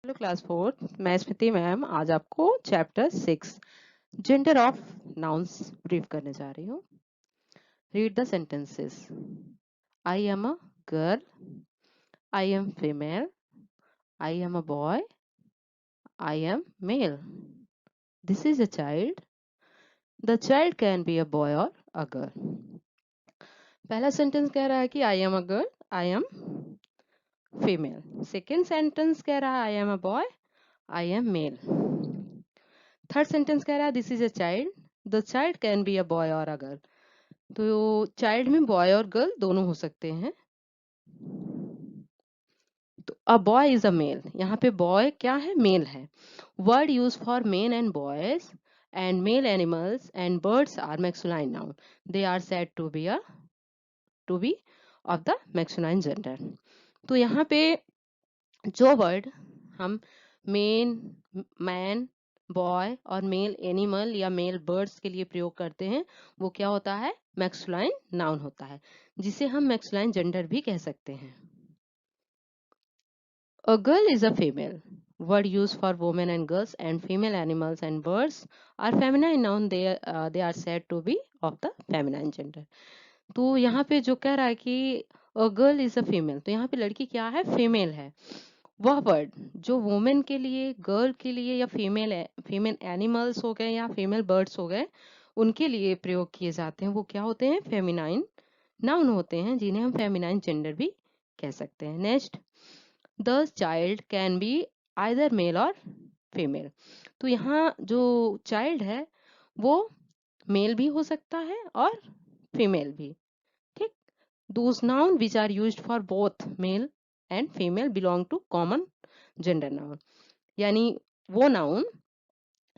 Hello class 4 मैं स्मृति ma'am आज आपको chapter 6 gender of nouns brief करने जा रही हूँ। Read the sentences. I am a girl, I am female, I am a boy, I am male, this is a child, the child can be a boy और a girl. पहला sentence कह रहा है कि I am a girl, I am female. Second sentence कह रहा है I am a boy, I am male. Third sentence कह रहा है this is a child, the child can be a boy और अ गर्ल। तो चाइल्ड में boy और गर्ल दोनों हो सकते हैं। तो a boy is a male, यहाँ पे बॉय क्या है, मेल है। Word use for men and boys and male animals and birds are masculine noun, they are said to be of the masculine gender. तो यहाँ पे जो वर्ड हम मेन, मैन, बॉय और मेल एनिमल या मेल बर्ड्स के लिए प्रयोग करते हैं वो क्या होता है, मैक्सुलाइन नाउन होता है, जिसे हम मैक्सुलाइन जेंडर भी कह सकते हैं। A girl is a female. Word used for women and girls and female animals and birds are feminine noun. They are said to be of the feminine gender. तो यहाँ पे जो कह रहा है कि a girl is a female, तो यहाँ पे लड़की क्या है, फीमेल है। वह वर्ड जो वुमेन के लिए, गर्ल के लिए या फीमेल एनिमल्स हो गए या फीमेल बर्ड्स हो गए उनके लिए प्रयोग किए जाते हैं वो क्या होते हैं, फेमिनाइन नाउन होते हैं, जिन्हें हम फेमिनाइन जेंडर भी कह सकते हैं। Next, the child can be either male और फीमेल। तो यहाँ जो चाइल्ड है वो मेल भी हो सकता है और फीमेल भी। ठीक, those noun which are used for both male and female belong to common gender noun. यानी वो नाउन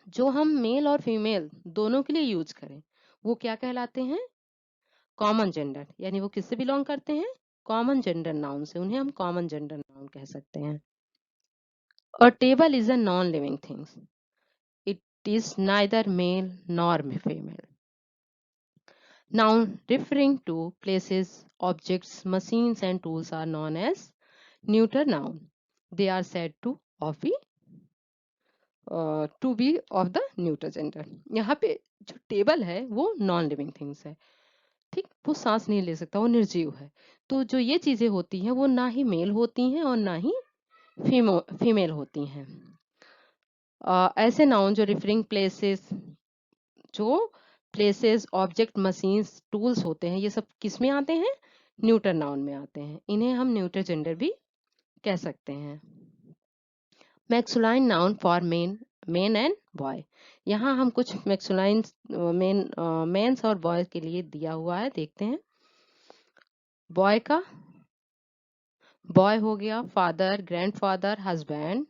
जो हम मेल और फीमेल दोनों के लिए यूज करें वो क्या कहलाते हैं, कॉमन जेंडर। यानी वो किससे बिलोंग करते हैं, कॉमन जेंडर नाउन से, उन्हें हम कॉमन जेंडर नाउन कह सकते हैं। A table is a non living thing, it is neither male nor female. Noun referring to places, objects, machines and tools are known as neuter noun. They are said to be of the neuter gender. यहाँ पे जो table है वो non living things है, ठीक, वो सांस नहीं ले सकता, वो निर्जीव है। तो जो ये चीजें होती हैं वो ना ही मेल होती हैं और ना ही फीमेल होती हैं। ऐसे नाउन जो रिफरिंग प्लेसेस, जो प्लेसेस, ऑब्जेक्ट, मशीन्स, टूल्स होते हैं, ये सब किस में आते हैं, न्यूटर नाउन में आते हैं। इन्हें हम न्यूटर जेंडर भी कह सकते हैं। Masculine noun for men and boy. यहाँ हम कुछ मैक्सुलाइन मेन्स और बॉय के लिए दिया हुआ है, देखते हैं। बॉय का, बॉय हो गया father, grandfather, husband,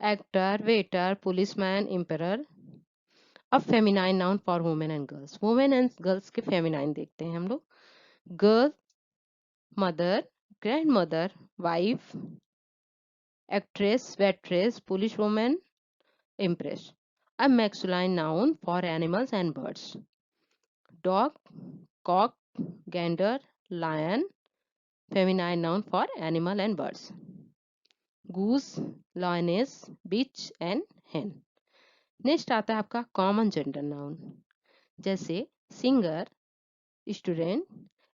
actor, waiter, policeman, emperor. अब feminine noun for women and girls. Women and girls के फेमिनाइन देखते हैं हम लोग। Girl, mother, grandmother, wife, actress, waitress, police women, empress. अब masculine noun for animals and birds. Dog, cock, gander, lion, feminine noun for animal and birds. Goose, lioness, bitch and hen. Next आता है आपका common gender noun, जैसे singer, student,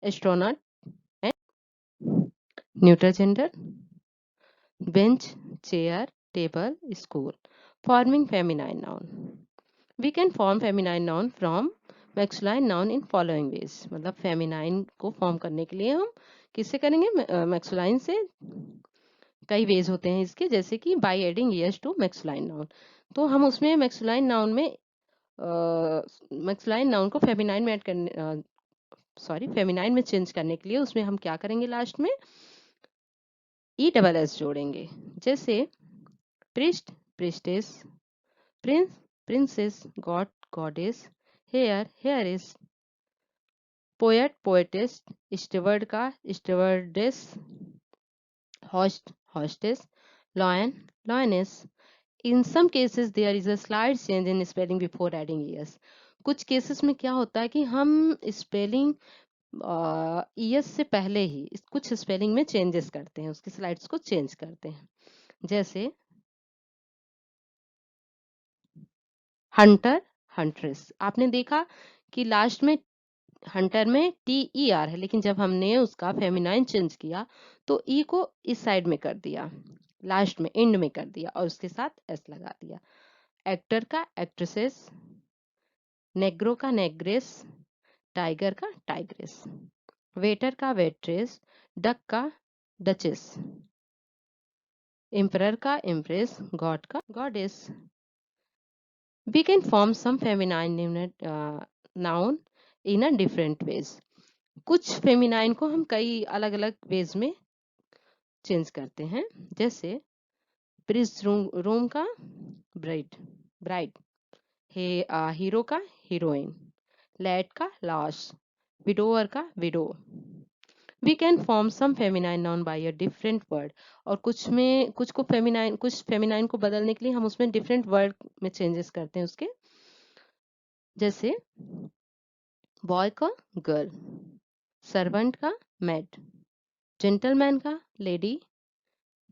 astronaut and neuter gender. Bench, chair, table, school, forming feminine noun. We can form feminine noun from masculine noun in following ways. मतलब feminine को form करने के लिए हम किससे करेंगे, masculine से। कई वेज होते हैं इसके, जैसे कि by adding es to masculine noun। तो हम उसमें masculine noun में masculine noun को feminine में ऐड करने, feminine में चेंज करने के लिए उसमें हम क्या करेंगे, लास्ट में ई डबल एस जोड़ेंगे। जैसे priest, priestess, prince, princess, god, goddess, heiress, poet, poetess, steward का stewardess, host, hostess, lion, lioness. In some cases there is a slight change in spelling before adding es. कुछ cases में क्या होता है कि हम स्पेलिंग ईएस से पहले ही कुछ स्पेलिंग में चेंजेस करते हैं, उसकी स्लाइड्स को चेंज करते हैं। जैसे हंटर, हंट्रेस। आपने देखा कि लास्ट में हंटर में TER है, लेकिन जब हमने उसका फेमिनाइन चेंज किया तो ई को इस साइड में कर दिया, लास्ट में एंड में कर दिया और उसके साथ एस लगा दिया। एक्टर का एक्ट्रेसेस, नेग्रो का नेग्रेस, टाइगर का टाइग्रेस, वेटर का वेट्रेस, डक का डचेस, एम्परर का एम्प्रेस, गॉड का goddess. We can form some feminine noun in a different ways. कुछ फेमिनाइन को हम कई अलग अलग वेज में चेंज करते हैं, जैसे ब्रिज रूम का ब्राइड ब्राइड, हीरो का हीरोइन, लैड का लाश, विडोअर का widow. We can form some feminine noun by a different word. और कुछ फेमिनाइन को बदलने के लिए हम उसमें डिफरेंट वर्ड में चेंजेस करते हैं उसके, जैसे बॉय का गर्ल, सर्वेंट का मैड, जेंटलमैन का लेडी,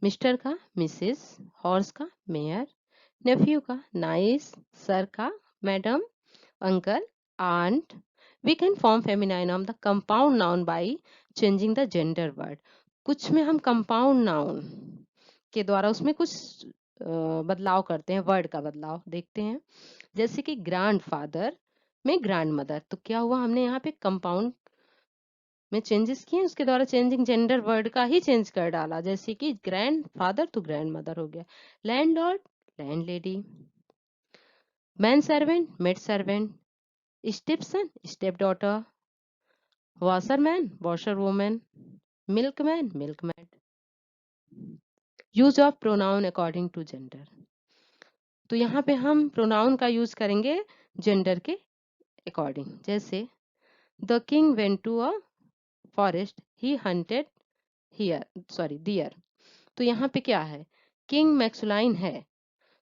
मिस्टर का मिसेस, हॉर्स का मेयर, नेफ्यू का नाइस, सर का madam, uncle aunt. We can form feminine of the compound noun by changing the gender word. कुछ में हम कंपाउंड नाउन के द्वारा उसमें कुछ बदलाव करते हैं, वर्ड का बदलाव देखते हैं, जैसे कि ग्रैंड फादर में ग्रैंड मदर। तो क्या हुआ, हमने यहाँ पे कंपाउंड में चेंजेस किए, उसके द्वारा चेंजिंग जेंडर वर्ड का ही चेंज कर डाला, जैसे कि ग्रैंड फादर तो ग्रैंड मदर हो गया, landlord landlady, manservant maidservant, stepson stepdaughter, washerman washerwoman, milkman milkman. Use of pronoun according to gender. तो यहाँ पे हम प्रोनाउन का यूज करेंगे जेंडर के अकॉर्डिंग, जैसे the king went to a forest he hunted deer. तो यहाँ पे क्या है, किंग मैक्सुलाइन है,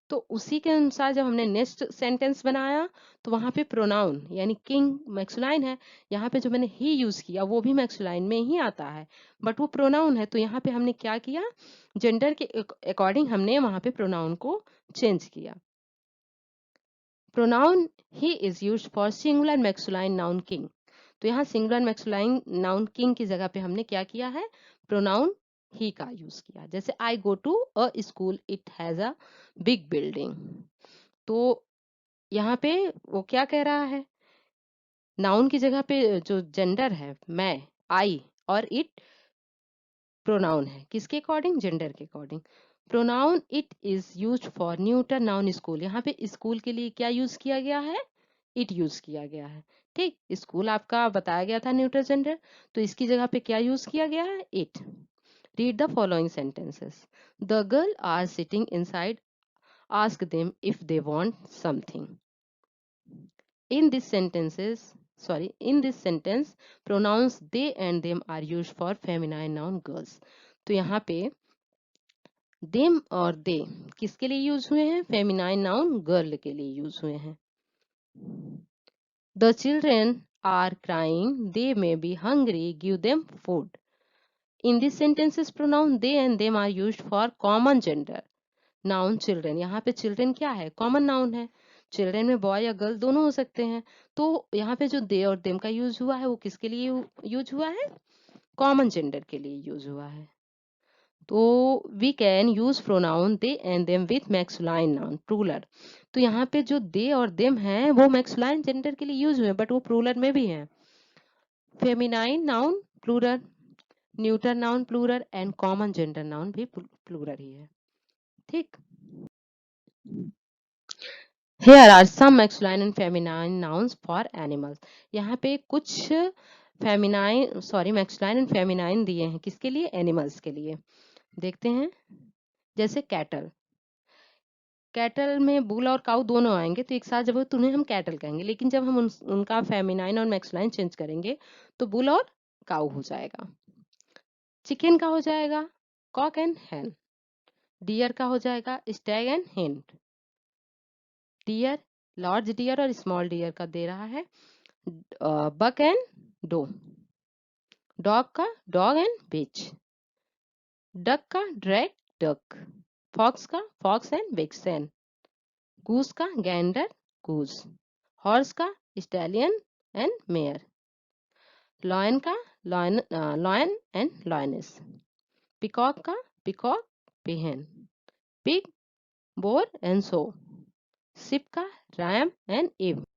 तो उसी के अनुसार जब हमने नेक्स्ट सेंटेंस बनाया तो वहां पे प्रोनाउन यानी किंग मैक्सुलाइन है, यहाँ पे जो मैंने ही यूज किया वो भी मैक्सुलाइन में ही आता है, बट वो प्रोनाउन है। तो यहाँ पे हमने क्या किया, जेंडर के अकॉर्डिंग हमने वहां पे प्रोनाउन को चेंज किया। Pronoun he is used for singular masculine noun king. तो यहाँ सिंगुलर मैक्सुलाइन नाउन किंग की जगह पे हमने क्या किया है, प्रोनाउन ही का यूज किया। जैसे I go to a school it has a big building. तो यहाँ पे वो क्या कह रहा है, नाउन की जगह पे जो जेंडर है मैं, आई, और इट प्रोनाउन है, किसके अकॉर्डिंग, जेंडर के according. Pronoun it is used for neuter noun school. यहाँ पे स्कूल के लिए क्या यूज किया गया है, इट यूज किया गया है। ठीक, स्कूल आपका बताया गया था न्यूटर जेंडर, तो इसकी जगह पे क्या यूज किया गया है, it. Read the following sentences. The girl are sitting inside, ask them if they want something. In this sentence, pronouns they and them are used for feminine noun girls. तो यहाँ पे them और they किसके लिए use हुए हैं, feminine noun girl के लिए यूज हुए हैं। The children are crying, they may be hungry, give them food. In this sentences, pronoun they and them are used for common gender noun children. यहाँ पे चिल्ड्रन क्या है, कॉमन नाउन है, children में बॉय या girl दोनों हो सकते हैं। तो यहाँ पे जो दे और देम का यूज हुआ है वो किसके लिए यूज हुआ है, कॉमन जेंडर के लिए यूज हुआ है। तो we can use pronoun they and them with masculine noun plural. तो यहाँ पे जो दे और देम है वो मैक्सुलाइन जेंडर के लिए यूज हुए, बट वो प्लूरल में भी है। Feminine noun plural, neuter noun plural and common gender noun भी प्लूरल ही है। ठीक, Here are some masculine and feminine nouns for animals. यहाँ पे कुछ मैक्सुलाइन एंड फेमिनाइन दिए हैं, किसके लिए, एनिमल्स के लिए। देखते हैं, जैसे कैटल। कैटल में बुल और काउ दोनों आएंगे, तो एक साथ जब तो उन्हें हम कैटल कहेंगे, लेकिन जब हम उनका फेमिनाइन और मैक्सुलाइन चेंज करेंगे तो बुल और काउ हो जाएगा। चिकन का हो जाएगा कॉक एंड हैन, डियर का हो जाएगा स्टैग एंड हेन। डियर, लार्ज डियर और स्मॉल डियर का दे रहा है बक एंड डो, डॉग का डॉग एंड बिच, डक का ड्रैग डक, फॉक्स का फॉक्स एंड विक्सन, गूस का गैंडर गूज, हॉर्स का स्टैलियन एंड मेयर, लॉयन का लॉयन एंड लॉयनेस, पिकॉक का पिकॉक पेहन, pig bore and so, ship का रैम एंड इव।